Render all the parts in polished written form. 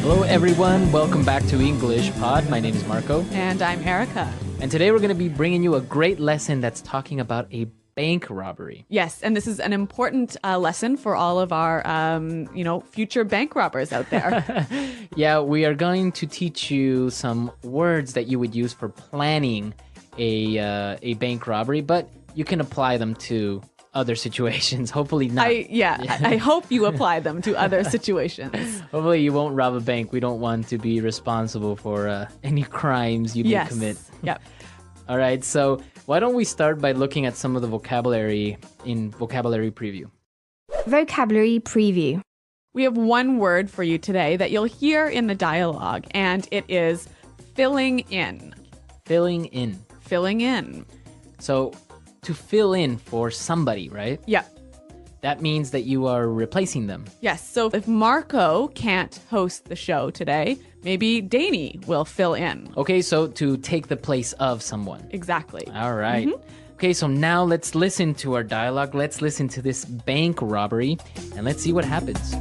Hello everyone, welcome back to English Pod. My name is Marco. And I'm Erica. And today we're going to be bringing you a great lesson that's talking about a bank robbery. Yes, and this is an important lesson for all of our, future bank robbers out there. Yeah, we are going to teach you some words that you would use for planning a bank robbery, but you can apply them to other situations. Hopefully not. I hope you apply them to other situations. Hopefully you won't rob a bank. We don't want to be responsible for any crimes you may commit. Yep. All right, so why don't we start by looking at some of the vocabulary in Vocabulary Preview. Vocabulary Preview. We have one word for you today that you'll hear in the dialogue, and it is filling in. Filling in. Filling in. So to fill in for somebody, right? Yeah. That means that you are replacing them. Yes, so if Marco can't host the show today, maybe Danny will fill in. Okay, so to take the place of someone. Exactly. All right. Okay, so now let's listen to our dialogue. Let's listen to this bank robbery, and let's see what happens.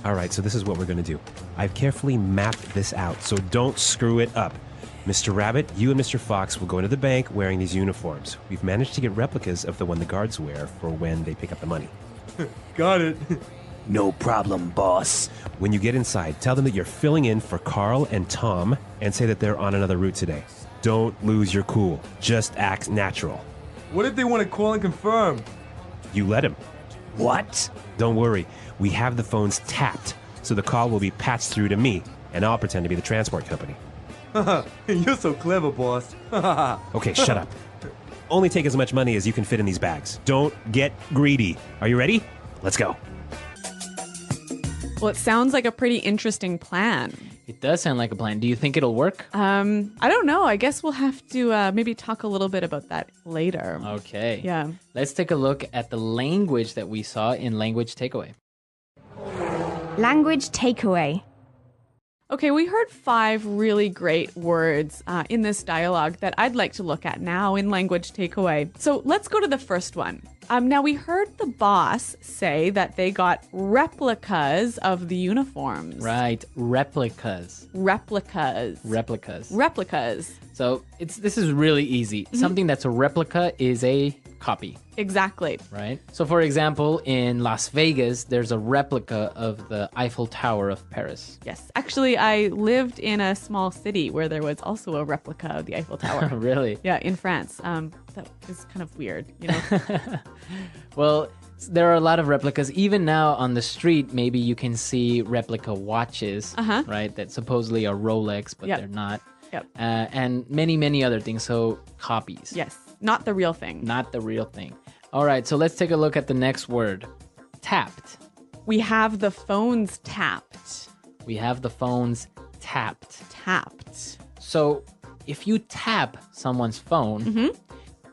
All right, so this is what we're going to do. I've carefully mapped this out, so don't screw it up. Mr. Rabbit, you and Mr. Fox will go into the bank wearing these uniforms. We've managed to get replicas of the one the guards wear for when they pick up the money. Got it. No problem, boss. When you get inside, tell them that you're filling in for Carl and Tom and say that they're on another route today. Don't lose your cool. Just act natural. What if they want to call and confirm? You let him. What? Don't worry. We have the phones tapped, so the call will be patched through to me, and I'll pretend to be the transport company. You're so clever, boss. Okay, shut up. Only take as much money as you can fit in these bags. Don't get greedy. Are you ready? Let's go. Well, it sounds like a pretty interesting plan. It does sound like a plan. Do you think it'll work? I don't know. I guess we'll have to maybe talk a little bit about that later. Okay. Yeah. Let's take a look at the language that we saw in Language Takeaway. Language Takeaway. Okay, we heard 5 really great words in this dialogue that I'd like to look at now in Language Takeaway. So let's go to the first one. Now, we heard the boss say that they got replicas of the uniforms. Right, replicas. Replicas. Replicas. Replicas. So this is really easy. Something that's a replica is a copy. Exactly. Right? So for example, in Las Vegas, there's a replica of the Eiffel Tower of Paris. Yes. Actually, I lived in a small city where there was also a replica of the Eiffel Tower. Really? Yeah, in France. That is kind of weird, you know? Well, there are a lot of replicas. Even now on the street, maybe you can see replica watches, right? That supposedly are Rolex, but they're not. Yep. And many, many other things. So copies. Yes. Not the real thing. Not the real thing. All right, so let's take a look at the next word. Tapped. We have the phones tapped. We have the phones tapped. Tapped. So if you tap someone's phone,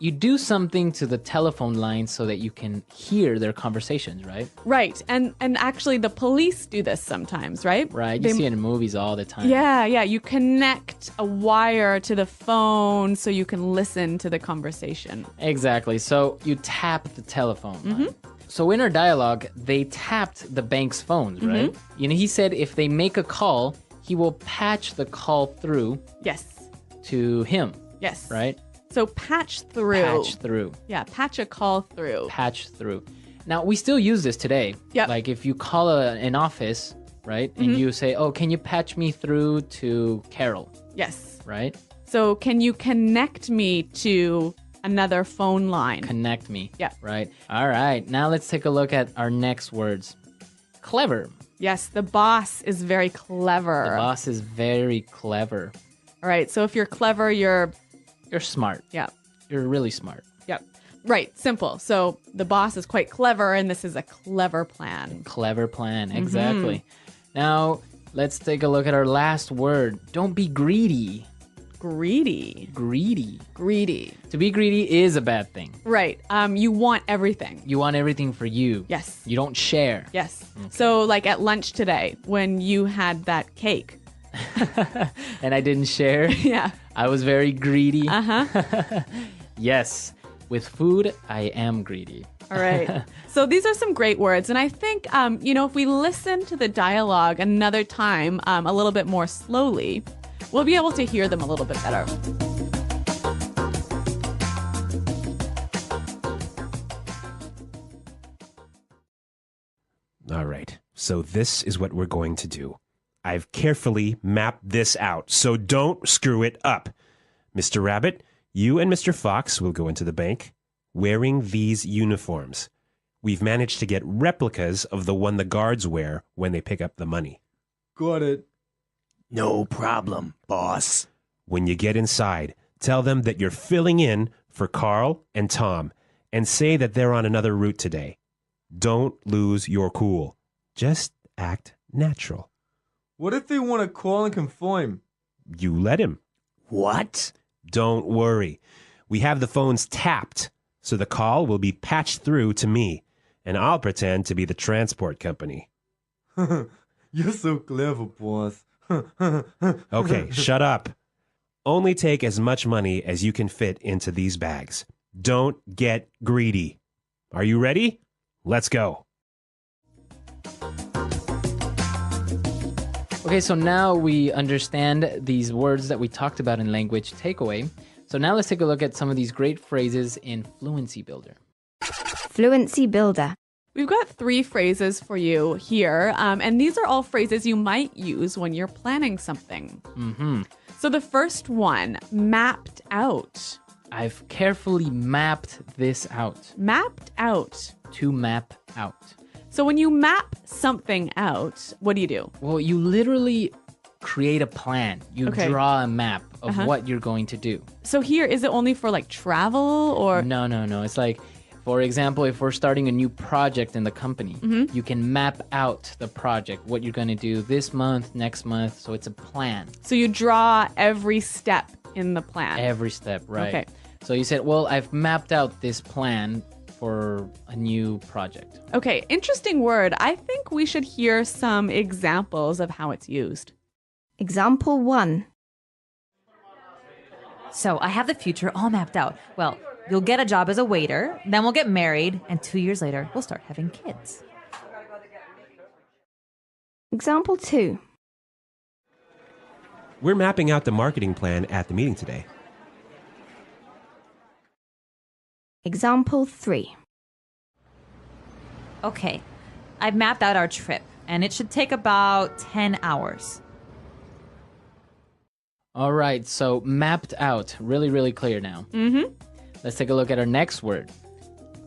you do something to the telephone line so that you can hear their conversations, right? Right. And actually the police do this sometimes, right? Right. You see it in movies all the time. Yeah. You connect a wire to the phone so you can listen to the conversation. Exactly. So you tap the telephone line. So in our dialogue, they tapped the bank's phones, right? You know, he said if they make a call, he will patch the call through Yes. to him. Yes. Right? So patch through. Patch through. Yeah, patch a call through. Patch through. Now, we still use this today. Yep. Like if you call an office, right? And you say, oh, can you patch me through to Carol? Yes. Right? So can you connect me to another phone line? Connect me. Yeah. Right. All right. Now let's take a look at our next words. Clever. Yes, the boss is very clever. The boss is very clever. All right, so if you're clever, you're smart. Yeah. You're really smart. Yep. Right, simple. So the boss is quite clever, and this is a clever plan. Clever plan, exactly. Now, let's take a look at our last word. Don't be greedy. Greedy. Greedy. Greedy. To be greedy is a bad thing. Right. You want everything. You want everything for you. Yes. You don't share. Yes. Okay. So like at lunch today, when you had that cake. And I didn't share. Yeah. I was very greedy. Uh-huh. Yes. With food, I am greedy. All right. So these are some great words. And I think, if we listen to the dialogue another time a little bit more slowly, we'll be able to hear them a little bit better. All right, so this is what we're going to do. I've carefully mapped this out, so don't screw it up. Mr. Rabbit, you and Mr. Fox will go into the bank wearing these uniforms. We've managed to get replicas of the one the guards wear when they pick up the money. Got it. No problem, boss. When you get inside, tell them that you're filling in for Carl and Tom and say that they're on another route today. Don't lose your cool. Just act natural. What if they want to call and confirm? You let him. What? Don't worry. We have the phones tapped, so the call will be patched through to me, and I'll pretend to be the transport company. You're so clever, boss. Okay, shut up. Only take as much money as you can fit into these bags. Don't get greedy. Are you ready? Let's go. Okay, so now we understand these words that we talked about in Language Takeaway. So now let's take a look at some of these great phrases in Fluency Builder. Fluency Builder. We've got 3 phrases for you here, and these are all phrases you might use when you're planning something. Mm-hmm. So the first one, mapped out. I've carefully mapped this out. Mapped out. To map out. So when you map something out, what do you do? Well, you literally create a plan. You Okay. draw a map of what you're going to do. So here, is it only for like travel or? No. It's like, for example, if we're starting a new project in the company, you can map out the project, what you're going to do this month, next month. So it's a plan. So you draw every step in the plan. Every step, right? Okay. So you said, well, I've mapped out this plan for a new project. Okay, interesting word. I think we should hear some examples of how it's used. Example 1. So I have the future all mapped out. Well, you'll get a job as a waiter, then we'll get married, and 2 years later, we'll start having kids. Example 2. We're mapping out the marketing plan at the meeting today. Example 3. Okay, I've mapped out our trip, and it should take about 10 hours. All right, so mapped out. Really, really clear now. Mm-hmm. Let's take a look at our next word.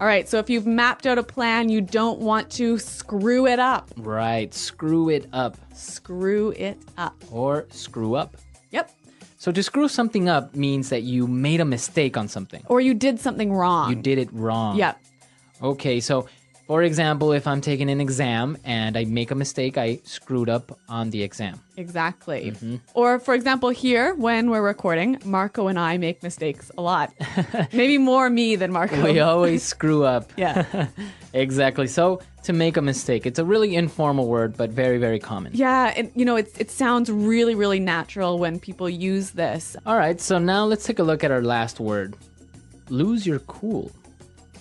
All right, so if you've mapped out a plan, you don't want to screw it up. Right, screw it up. Screw it up. Or screw up. Yep. So to screw something up means that you made a mistake on something. Or you did something wrong. You did it wrong. Yep. Okay, so for example, if I'm taking an exam and I make a mistake, I screwed up on the exam. Exactly. Or for example, here, when we're recording, Marco and I make mistakes a lot. Maybe more me than Marco. We always screw up. Yeah. Exactly. So to make a mistake, it's a really informal word, but very, very common. Yeah, and it sounds really, really natural when people use this. All right, so now let's take a look at our last word. Lose your cool.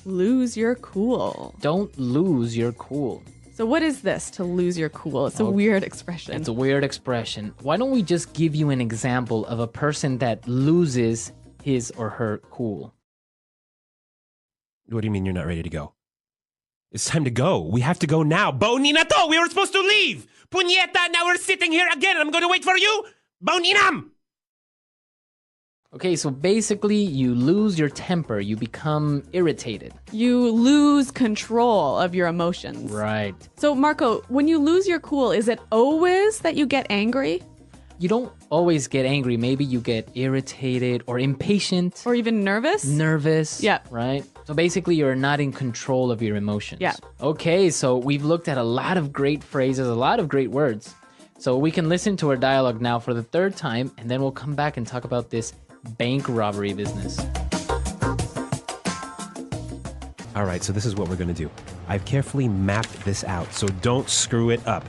Lose your cool. Don't lose your cool. So what is this, to lose your cool? It's a weird expression. It's a weird expression. Why don't we just give you an example of a person that loses his or her cool? What do you mean you're not ready to go? It's time to go. We have to go now. Baunina to! We were supposed to leave! Punyeta, now we're sitting here again and I'm going to wait for you! Bauninam! Okay, so basically you lose your temper. You become irritated. You lose control of your emotions. Right. So Marco, when you lose your cool, is it always that you get angry? You don't always get angry. Maybe you get irritated or impatient. Or even nervous? Nervous. Yeah. Right? So basically you're not in control of your emotions. Yeah. Okay, so we've looked at a lot of great phrases, a lot of great words. So we can listen to our dialogue now for the 3rd time, and then we'll come back and talk about this bank robbery business. All right, so this is what we're going to do. I've carefully mapped this out, so don't screw it up.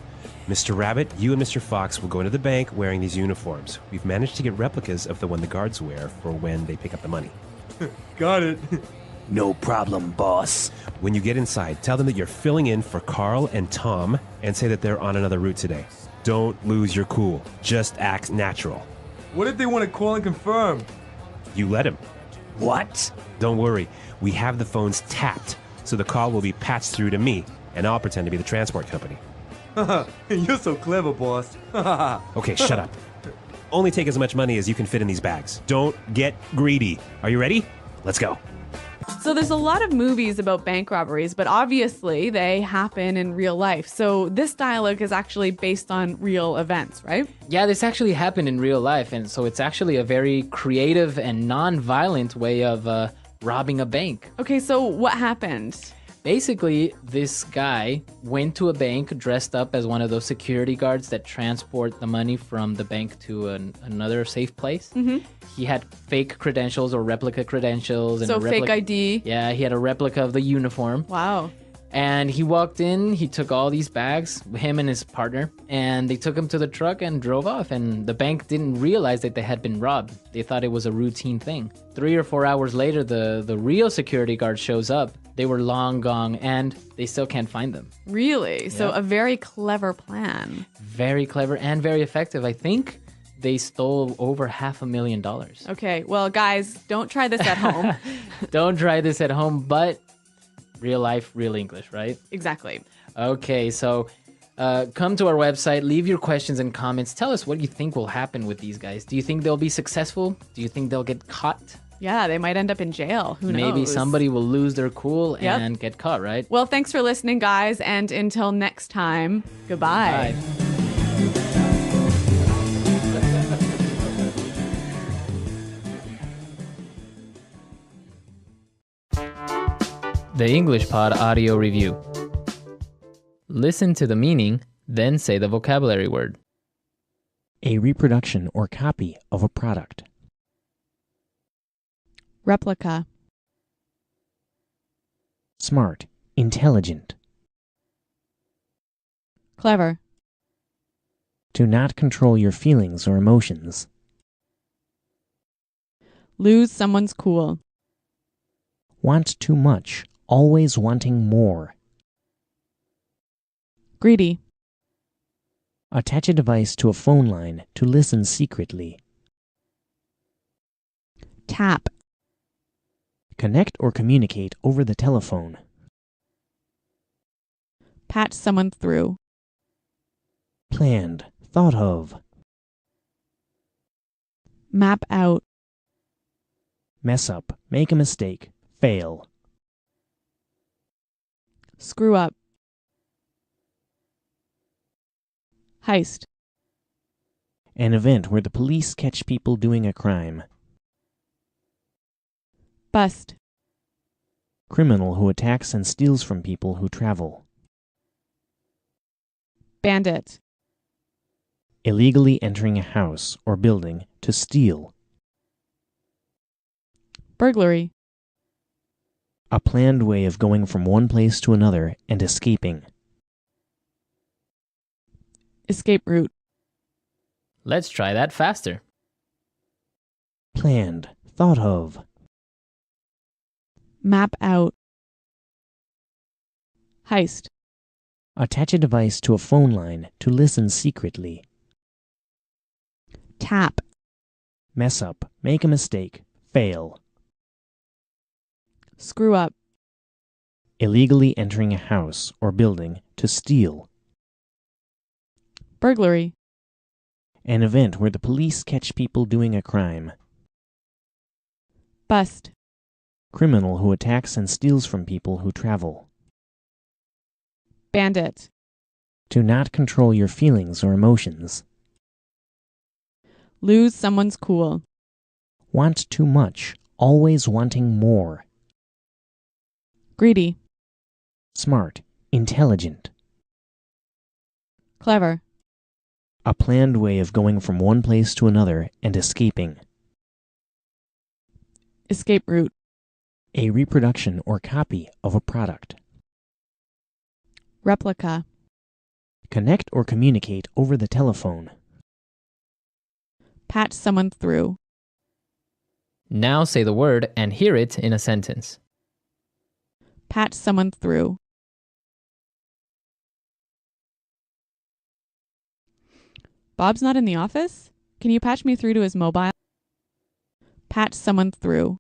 Mr. Rabbit, you and Mr. Fox will go into the bank wearing these uniforms. We've managed to get replicas of the one the guards wear for when they pick up the money. Got it. No problem, boss. When you get inside, tell them that you're filling in for Carl and Tom and say that they're on another route today. Don't lose your cool. Just act natural. What if they want to call and confirm? You let him. What? Don't worry. We have the phones tapped, so the call will be patched through to me, and I'll pretend to be the transport company. You're so clever, boss. Okay, shut up. Only take as much money as you can fit in these bags. Don't get greedy. Are you ready? Let's go. So there's a lot of movies about bank robberies, but obviously they happen in real life. So this dialogue is actually based on real events, right? Yeah, this actually happened in real life, and so it's actually a very creative and non-violent way of robbing a bank. Okay, so what happened? Basically, this guy went to a bank dressed up as one of those security guards that transport the money from the bank to another safe place. Mm-hmm. He had fake credentials or replica credentials. And So fake ID. Yeah, he had a replica of the uniform. Wow. And he walked in, he took all these bags, him and his partner, and they took him to the truck and drove off. And the bank didn't realize that they had been robbed. They thought it was a routine thing. 3 or 4 hours later, the real security guard shows up. They were long gone, and they still can't find them. Really? So Yep. a very clever plan. Very clever and very effective. I think they stole over $500,000. Okay, well, guys, don't try this at home. Don't try this at home, but real life, real English, right? Exactly. Okay, so come to our website, leave your questions and comments. Tell us what you think will happen with these guys. Do you think they'll be successful? Do you think they'll get caught? Yeah, they might end up in jail. Who knows? Maybe somebody will lose their cool Yep. and get caught, right? Well, thanks for listening, guys. And until next time, goodbye. Bye. The English Pod Audio Review. Listen to the meaning, then say the vocabulary word. A reproduction or copy of a product. Replica. Smart, intelligent. Clever. To not control your feelings or emotions. Lose someone's cool. Want too much, always wanting more. Greedy. Attach a device to a phone line to listen secretly. Tap. Connect or communicate over the telephone. Patch someone through. Planned, thought of. Map out. Mess up, make a mistake, fail. Screw up. Heist. An event where the police catch people doing a crime. Bust. Criminal who attacks and steals from people who travel. Bandit. Illegally entering a house or building to steal. Burglary. A planned way of going from one place to another and escaping. Escape route. Let's try that faster. Planned, thought of. Map out. Heist. Attach a device to a phone line to listen secretly. Tap. Mess up, make a mistake, fail. Screw up. Illegally entering a house or building to steal. Burglary. An event where the police catch people doing a crime. Bust. Criminal who attacks and steals from people who travel. Bandit. To not control your feelings or emotions. Lose someone's cool. Want too much, always wanting more. Greedy. Smart, intelligent. Clever. A planned way of going from one place to another and escaping. Escape route. A reproduction or copy of a product. Replica. Connect or communicate over the telephone. Patch someone through. Now say the word and hear it in a sentence. Patch someone through. Bob's not in the office? Can you patch me through to his mobile? Patch someone through.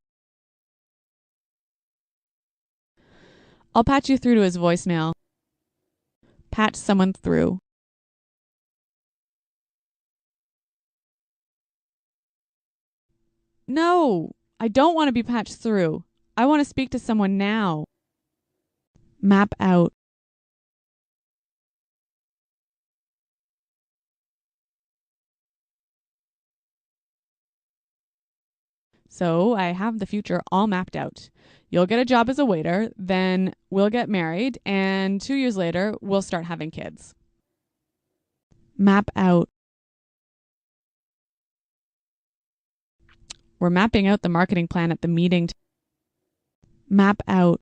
I'll patch you through to his voicemail. Patch someone through. No, I don't want to be patched through. I want to speak to someone now. Map out. So I have the future all mapped out. You'll get a job as a waiter, then we'll get married, and 2 years later, we'll start having kids. Map out. We're mapping out the marketing plan at the meeting. Map out.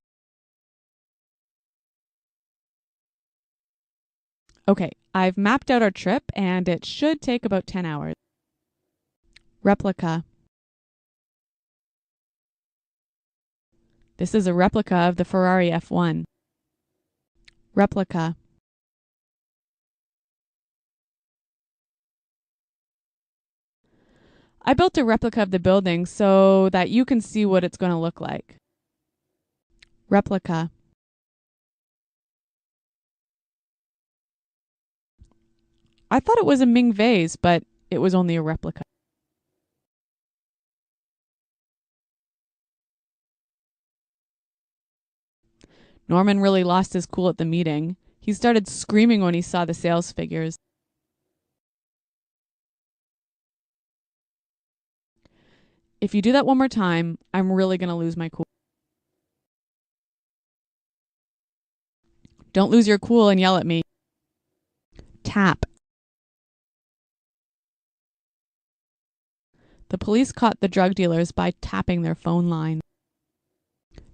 Okay, I've mapped out our trip, and it should take about 10 hours. Replica. This is a replica of the Ferrari F1. Replica. I built a replica of the building so that you can see what it's going to look like. Replica. I thought it was a Ming vase, but it was only a replica. Norman really lost his cool at the meeting. He started screaming when he saw the sales figures. If you do that one more time, I'm really going to lose my cool. Don't lose your cool and yell at me. Tap. The police caught the drug dealers by tapping their phone line.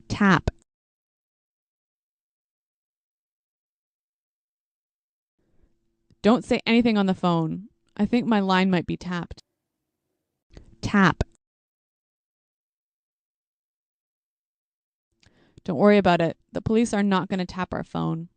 Tap. Don't say anything on the phone. I think my line might be tapped. Tap. Don't worry about it. The police are not going to tap our phone.